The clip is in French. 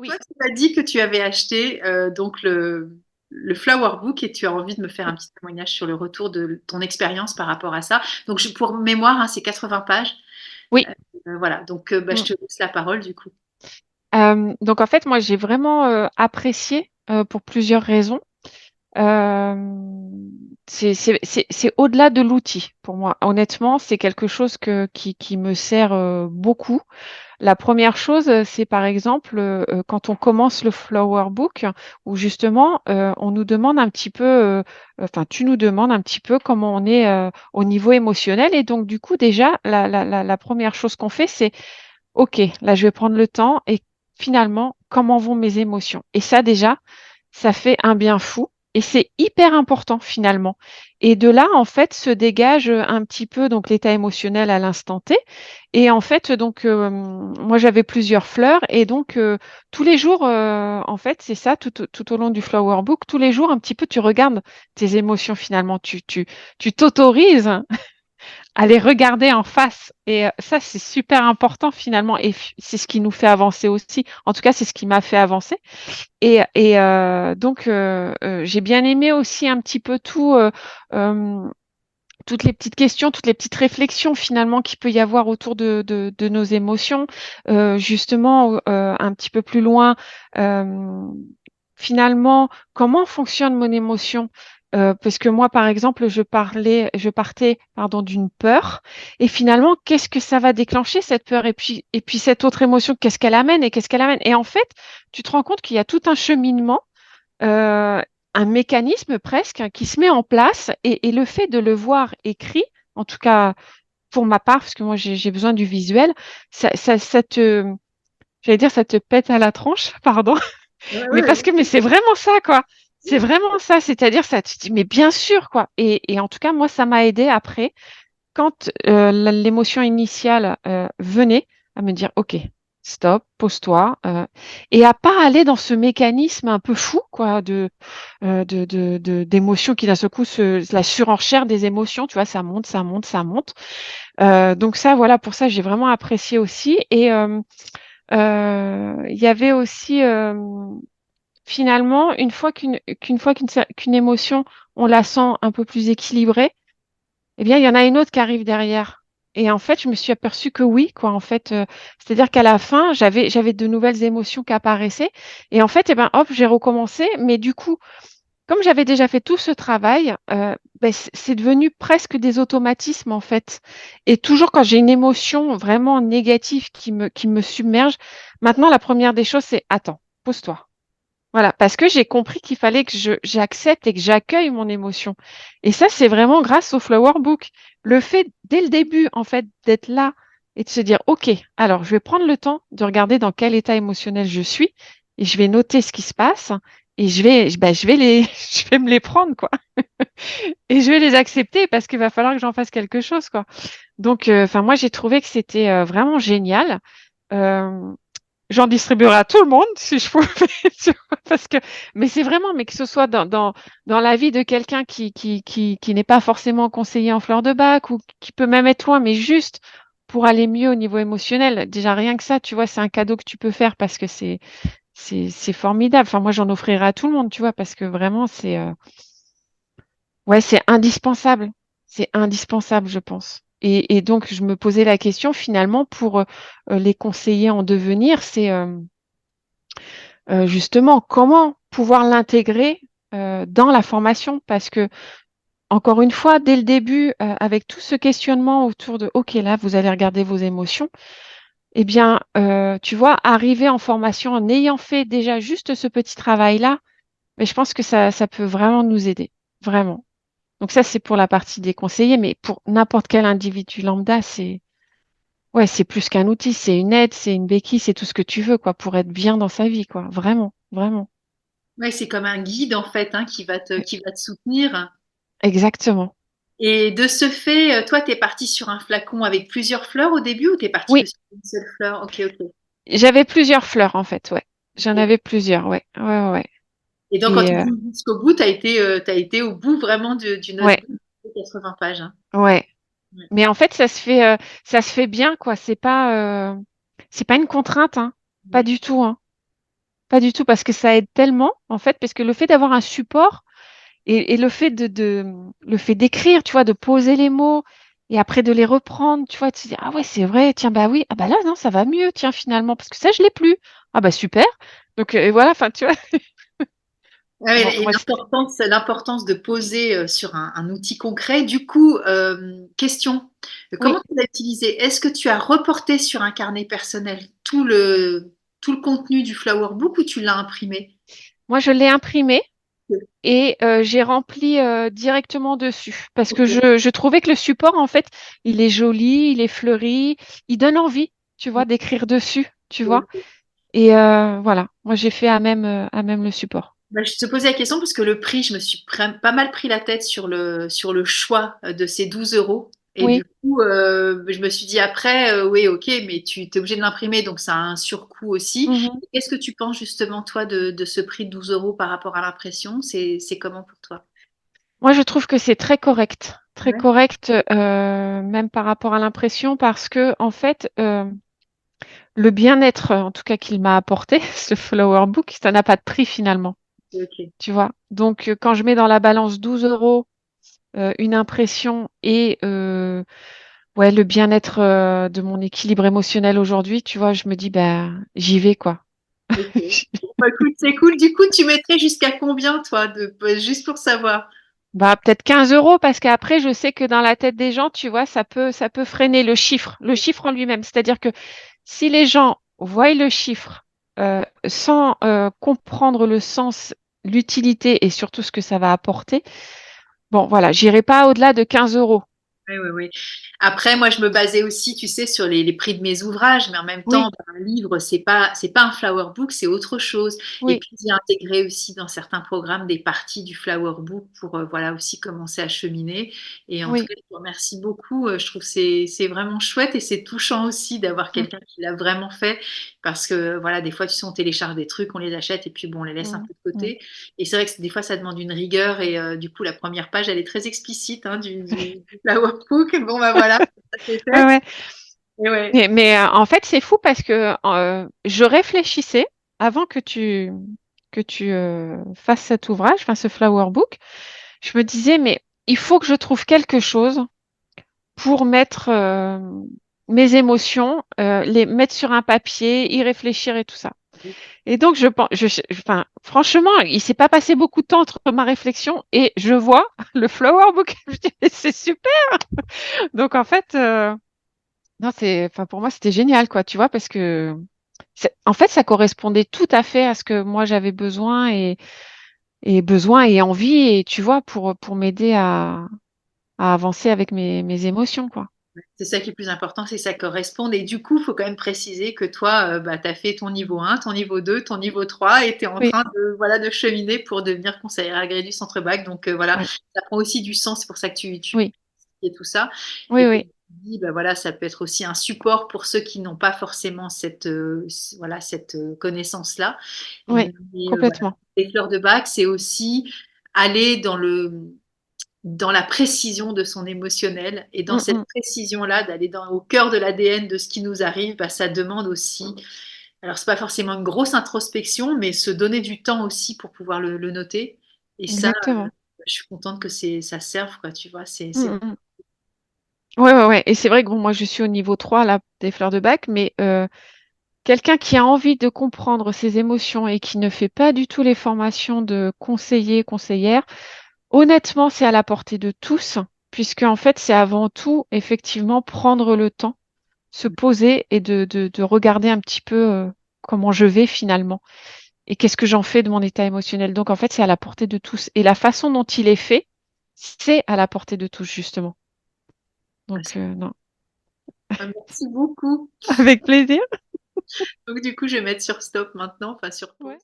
Toi, Oui, tu m'as dit que tu avais acheté donc le Flower Book et tu as envie de me faire un petit témoignage sur le retour de ton expérience par rapport à ça. Donc, pour mémoire, hein, c'est 80 pages. oui. Voilà, donc je Mm. te laisse la parole du coup. Donc en fait, moi, j'ai vraiment apprécié pour plusieurs raisons. Euh, c'est au-delà de l'outil pour moi. Honnêtement, c'est quelque chose qui me sert beaucoup. La première chose, c'est par exemple quand on commence le Flower Book, où justement on nous demande un petit peu, enfin tu nous demandes un petit peu comment on est au niveau émotionnel. Et donc du coup déjà, la première chose qu'on fait, c'est OK, là je vais prendre le temps et finalement, comment vont mes émotions? Et ça déjà, ça fait un bien fou et c'est hyper important finalement. Et de là, en fait, se dégage un petit peu donc l'état émotionnel à l'instant T. Et en fait, donc moi j'avais plusieurs fleurs et donc tous les jours, en fait, c'est ça tout au long du Flower Book, tous les jours un petit peu tu regardes tes émotions finalement, tu t'autorises à les regarder en face. Et ça, c'est super important finalement. Et c'est ce qui nous fait avancer aussi. En tout cas, c'est ce qui m'a fait avancer. Et donc, j'ai bien aimé aussi un petit peu euh, toutes les petites questions, toutes les petites réflexions finalement qu'il peut y avoir autour de nos émotions. Justement, un petit peu plus loin, euh, finalement, comment fonctionne mon émotion? Parce que moi, par exemple, je partais, pardon, d'une peur, et finalement, qu'est-ce que ça va déclencher cette peur? Et puis cette autre émotion, qu'est-ce qu'elle amène et qu'est-ce qu'elle amène? Et en fait, tu te rends compte qu'il y a tout un cheminement, euh, un mécanisme presque hein, qui se met en place, et le fait de le voir écrit, en tout cas pour ma part, parce que moi j'ai besoin du visuel, ça te, j'allais dire, ça te pète à la tronche, pardon. Ouais, Mais ouais, parce que mais c'est vraiment ça, quoi. C'est vraiment ça. C'est-à-dire, ça, tu te dis, mais bien sûr, quoi. Et en tout cas, moi, ça m'a aidé après, quand l'émotion initiale venait, à me dire, OK, stop, pose-toi, et à pas aller dans ce mécanisme un peu fou, quoi, d'émotions qui d'un seul coup, la surenchère des émotions, tu vois, ça monte, ça monte, ça monte. Donc ça, voilà, pour ça, j'ai vraiment apprécié aussi. Et il y avait aussi finalement, qu'une émotion, on la sent un peu plus équilibrée, eh bien, il y en a une autre qui arrive derrière. Et en fait, je me suis aperçue que oui, quoi. En fait, c'est-à-dire qu'à la fin, j'avais de nouvelles émotions qui apparaissaient. Et en fait, eh ben, hop, j'ai recommencé. Mais du coup, comme j'avais déjà fait tout ce travail, ben, c'est devenu presque des automatismes, en fait. Et toujours quand j'ai une émotion vraiment négative qui me submerge, maintenant, la première des choses, c'est attends, pose-toi. Voilà, parce que j'ai compris qu'il fallait que j'accepte et que j'accueille mon émotion. Et ça, c'est vraiment grâce au Flower Book. Le fait, dès le début, en fait, d'être là et de se dire, OK, alors je vais prendre le temps de regarder dans quel état émotionnel je suis et je vais noter ce qui se passe et je vais me les prendre, quoi. Et je vais les accepter parce qu'il va falloir que j'en fasse quelque chose, quoi. Donc, enfin, moi, j'ai trouvé que c'était vraiment génial. Euh, J'en distribuerai à tout le monde si je pouvais, tu vois, parce que, mais c'est vraiment, mais que ce soit dans la vie de quelqu'un qui n'est pas forcément conseiller en fleurs de bac ou qui peut même être loin, mais juste pour aller mieux au niveau émotionnel. Déjà, rien que ça, tu vois, c'est un cadeau que tu peux faire parce que c'est formidable. Enfin, moi, j'en offrirai à tout le monde, tu vois, parce que vraiment, ouais, c'est indispensable. C'est indispensable, je pense. Et donc, je me posais la question finalement pour les conseillers en devenir, c'est justement comment pouvoir l'intégrer dans la formation parce que, encore une fois, dès le début, avec tout ce questionnement autour de OK, là, vous allez regarder vos émotions, eh bien, tu vois, arriver en formation en ayant fait déjà juste ce petit travail-là, mais je pense que ça peut vraiment nous aider, vraiment. Donc ça, c'est pour la partie des conseillers, mais pour n'importe quel individu lambda, ouais, c'est plus qu'un outil, c'est une aide, c'est une béquille, c'est tout ce que tu veux, quoi, pour être bien dans sa vie, quoi. Vraiment, vraiment. ouais, c'est comme un guide en fait hein, qui va te soutenir. Exactement. Et de ce fait, toi, tu es parti sur un flacon avec plusieurs fleurs au début ou tu es parti que Oui, sur une seule fleur? Ok, ok. j'avais plusieurs fleurs en fait, ouais. J'en Ok. avais plusieurs, ouais. Ouais, ouais, ouais. Et donc, quand Et tu dis jusqu'au bout, t'as été au bout vraiment du ouais, notebook de 80 pages. Hein. ouais. Ouais. Mais en fait, ça se fait bien, quoi. C'est pas une contrainte, hein. Pas Ouais. du tout, hein. pas du tout, parce que ça aide tellement, en fait, parce que le fait d'avoir un support et le fait le fait d'écrire, tu vois, de poser les mots et après de les reprendre, tu vois, tu te dis: «Ah ouais, c'est vrai, tiens, bah oui, ah bah là, non, ça va mieux, tiens, finalement, parce que ça, je l'ai plus. Ah bah super». Donc et voilà, enfin, tu vois? Bon, Ouais, et moi, l'importance de poser sur un outil concret. Du coup, question, comment oui, tu l'as utilisé? Est-ce que tu as reporté sur un carnet personnel tout le contenu du Flower Book ou tu l'as imprimé? moi, je l'ai imprimé et j'ai rempli, directement dessus parce que Ok, je trouvais que le support, en fait, il est joli, il est fleuri, il donne envie, tu vois, d'écrire dessus, tu vois? ok. Et voilà, moi, j'ai fait à même le support. Bah, je te posais la question parce que le prix, je me suis pas mal pris la tête sur le choix de ces 12 euros. Et du Oui. coup, je me suis dit après, oui, ok, mais tu es obligé de l'imprimer, donc ça a un surcoût aussi. Mmh. Qu'est-ce que tu penses justement, toi, de ce prix de 12 euros par rapport à l'impression? C'est comment pour toi? Moi, je trouve que c'est très Ouais, correct, même par rapport à l'impression parce que en fait, le bien-être, en tout cas qu'il m'a apporté, ce flower book, ça n'a pas de prix finalement, ok. tu vois? Donc quand je mets dans la balance 12 euros une impression et ouais, le bien-être, de mon équilibre émotionnel aujourd'hui, tu vois? Je me dis: «Bah, j'y vais, quoi». Ok. Bon, bah, écoute, c'est cool. Du coup, tu mettrais jusqu'à combien, toi, juste pour savoir? Bah, peut-être 15 euros parce qu'après je sais que dans la tête des gens, tu vois, ça peut freiner le chiffre en lui-même. C'est-à-dire que si les gens voient le chiffre, sans, comprendre le sens, l'utilité et surtout ce que ça va apporter, bon voilà, j'irai pas au-delà de 15 euros. Oui, oui, oui. Après, moi, je me basais aussi, tu sais, sur les prix de mes ouvrages, mais en même temps, Oui, bah, un livre, c'est pas un flower book, c'est autre chose. Et oui, puis, j'ai intégré aussi dans certains programmes des parties du flower book pour, voilà, aussi commencer à cheminer. Et en tout oui. cas, je te remercie beaucoup. Je trouve que c'est vraiment chouette et c'est touchant aussi d'avoir Mmh, quelqu'un qui l'a vraiment fait parce que, voilà, des fois, tu sais, on télécharge des trucs, on les achète et puis, bon, on les laisse un mmh, peu de mmh. côté. Et c'est vrai que des fois, ça demande une rigueur et du coup, la première page, elle est très explicite hein, du flower book. Bon, bah voilà, ça c'est Ouais, fait. ouais. Et ouais, En fait, c'est fou parce que, je réfléchissais avant que tu, fasses cet ouvrage, enfin ce flower book. Je me disais: «Mais il faut que je trouve quelque chose pour mettre, mes émotions, les mettre sur un papier, y réfléchir et tout ça». Et donc je pen je enfin, franchement, il s'est pas passé beaucoup de temps entre ma réflexion et je vois le flower book. Je dis: «Mais c'est super!» Donc en fait, non, c'est enfin pour moi, c'était génial quoi, tu vois? Parce que c'est en fait, ça correspondait tout à fait à ce que moi j'avais besoin besoin et envie et tu vois? Pour m'aider à avancer avec mes émotions, quoi. c'est ça qui est le plus important, c'est que ça corresponde. Et du coup, il faut quand même préciser que toi, bah, tu as fait ton niveau 1, ton niveau 2, ton niveau 3 et tu es en Oui, train de, voilà, de cheminer pour devenir conseillère agréée du centre bac. Donc voilà, ouais, ça prend aussi du sens, c'est pour ça que tu oui, et tout ça. oui, Et comme oui, tu dis, bah, voilà, ça peut être aussi un support pour ceux qui n'ont pas forcément cette, voilà, cette connaissance-là. oui, Mais voilà, complètement. les fleurs de bac, c'est aussi aller dans la précision de son émotionnel. Et dans Mmh cette mh. précision-là, d'aller au cœur de l'ADN de ce qui nous arrive, bah, ça demande aussi, alors c'est pas forcément une grosse introspection, mais se donner du temps aussi pour pouvoir le noter. Et ça, Exactement. je suis contente que ça serve, quoi, tu vois, Mmh mh. Ouais, ouais, ouais et c'est vrai que bon, moi, je suis au niveau 3 là, des fleurs de bac, mais quelqu'un qui a envie de comprendre ses émotions et qui ne fait pas du tout les formations de conseiller, conseillère, honnêtement, c'est à la portée de tous, puisque en fait, c'est avant tout, effectivement, prendre le temps, se poser et de regarder un petit peu, comment je vais finalement et qu'est-ce que j'en fais de mon état émotionnel. Donc en fait, c'est à la portée de tous et la façon dont il est fait, c'est à la portée de tous, justement. Donc non, Merci beaucoup. avec plaisir. Donc du coup, je vais mettre sur stop maintenant, enfin sur Ouais. pause.